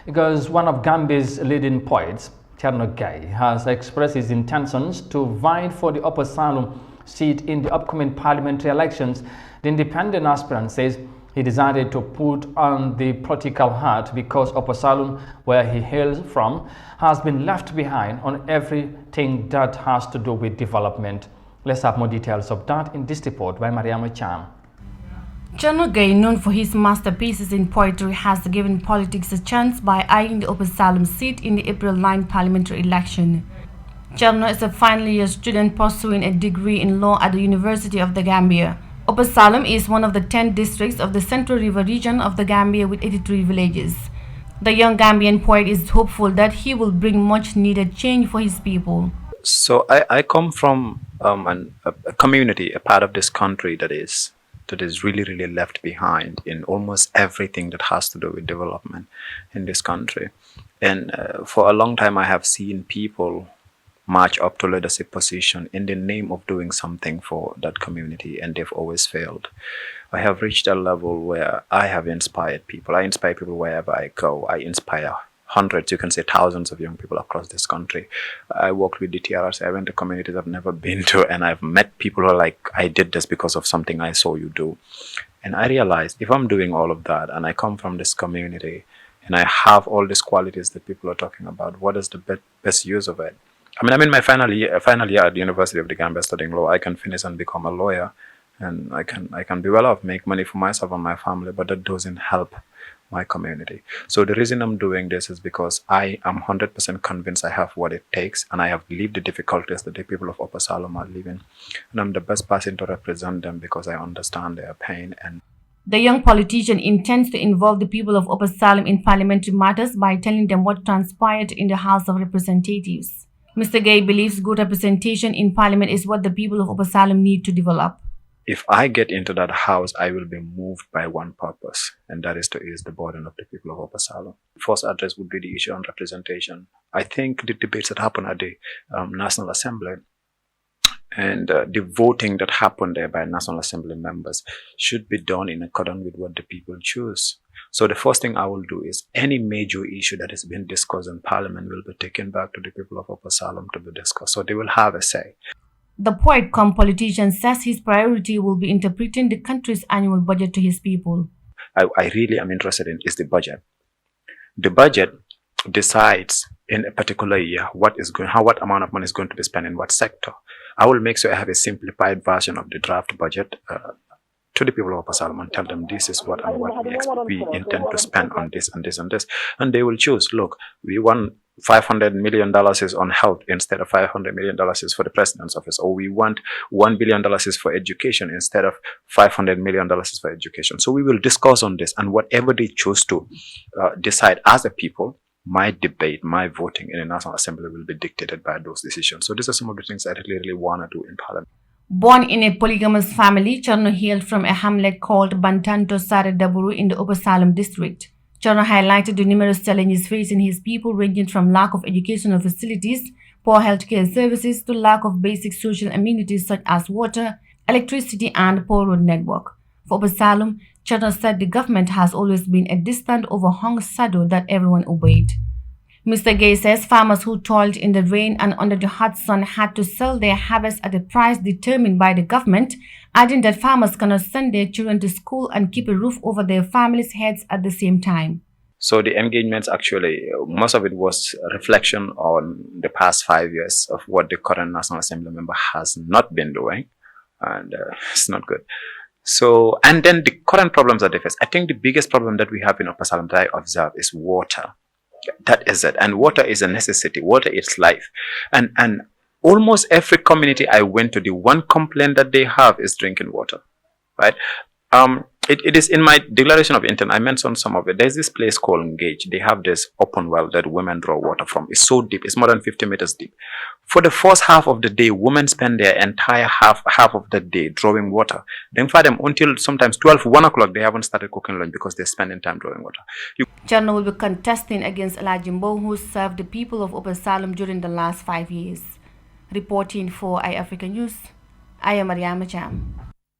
Because one of Gambia's leading poets, Cherno Gaye, has expressed his intentions to vie for the Upper Saloum seat in the upcoming parliamentary elections. The independent aspirant says he decided to put on the political hat because Upper Saloum, where he hails from, has been left behind on everything that has to do with development. Let's have more details of that in this report by Yahya Jammeh. Cherno Gaye, known for his masterpieces in poetry, has given politics a chance by eyeing the Upper Saloum seat in the April 9 parliamentary election. Cherno is a final year student pursuing a degree in law at the University of the Gambia. Upper Saloum is one of the 10 districts of the Central River region of the Gambia with 83 villages. The young Gambian poet is hopeful that he will bring much needed change for his people. So I come from a community, a part of this country that is really left behind in almost everything that has to do with development in this country. And for a long time, I have seen people march up to leadership position in the name of doing something for that community, and they've always failed. I have reached a level where I have inspired people. I inspire people wherever I go. I inspire hundreds, you can say thousands of young people across this country. I worked with the TRRC. I went to communities I've never been to, and I've met people who are like, I did this because of something I saw you do. And I realized if I'm doing all of that and I come from this community and I have all these qualities that people are talking about, what is the best use of it? I mean, I'm in my final year at the University of the Gambia studying law. I can finish and become a lawyer, and I can be well off, make money for myself and my family, but that doesn't help my community. So the reason I'm doing this is because I am 100% convinced I have what it takes, and I have lived the difficulties that the people of Upper Saloum are living, and I'm the best person to represent them because I understand their pain. And the young politician intends to involve the people of Upper Saloum in parliamentary matters by telling them what transpired in the House of Representatives. Mr. Gaye believes good representation in parliament is what the people of Upper Saloum need to develop. If I get into that house, I will be moved by one purpose, and that is to ease the burden of the people of Upper Saloum. First address would be the issue on representation. I think the debates that happened at the National Assembly and the voting that happened there by National Assembly members should be done in accordance with what the people choose. So the first thing I will do is any major issue that has been discussed in Parliament will be taken back to the people of Upper Saloum to be discussed. So they will have a say. The poet-cum-politician says his priority will be interpreting the country's annual budget to his people. I really am interested in is the budget. The budget decides in a particular year what amount of money is going to be spent in what sector. I will make sure I have a simplified version of the draft budget to the people of Upper Saloum and tell them this is what we intend to spend on this and this and this. And they will choose, look, we want $500 million is on health instead of $500 million is for the president's office, or we want $1 billion is for education instead of $500 million is for education. So we will discuss on this, and whatever they choose to decide as a people, my debate, my voting in the National Assembly will be dictated by those decisions. So these are some of the things I really want to do in Parliament. Born in a polygamous family, Cherno hailed from a hamlet called Bantanto Sare Daburu in the Upper Saloum district. Cherno highlighted the numerous challenges facing his people, ranging from lack of educational facilities, poor healthcare services, to lack of basic social amenities such as water, electricity, and poor road network. For Upper Saloum, Cherno said the government has always been a distant, overhung shadow that everyone obeyed. Mr. Gaye says farmers who toiled in the rain and under the hot sun had to sell their harvest at a price determined by the government, adding that farmers cannot send their children to school and keep a roof over their families' heads at the same time. So the engagements actually, most of it was a reflection on the past 5 years of what the current National Assembly member has not been doing, and it's not good. So, and then the current problems that they face. I think the biggest problem that we have in Upper Saloum that I observe is water. That is it. And water is a necessity. Water is life. And almost every community I went to, the one complaint that they have is drinking water, right? It is in my declaration of intent. I mentioned some of it. There's this place called Gaye. They have this open well that women draw water from. It's so deep. It's more than 50 meters deep. For the first half of the day, women spend their entire half of the day drawing water. Then for them until sometimes 1 o'clock, they haven't started cooking lunch because they're spending time drawing water. Cherno will be contesting against Yahya Jammeh, who served the people of Upper Saloum during the last 5 years. Reporting for Eyeafrica News, I am Yahya Jammeh.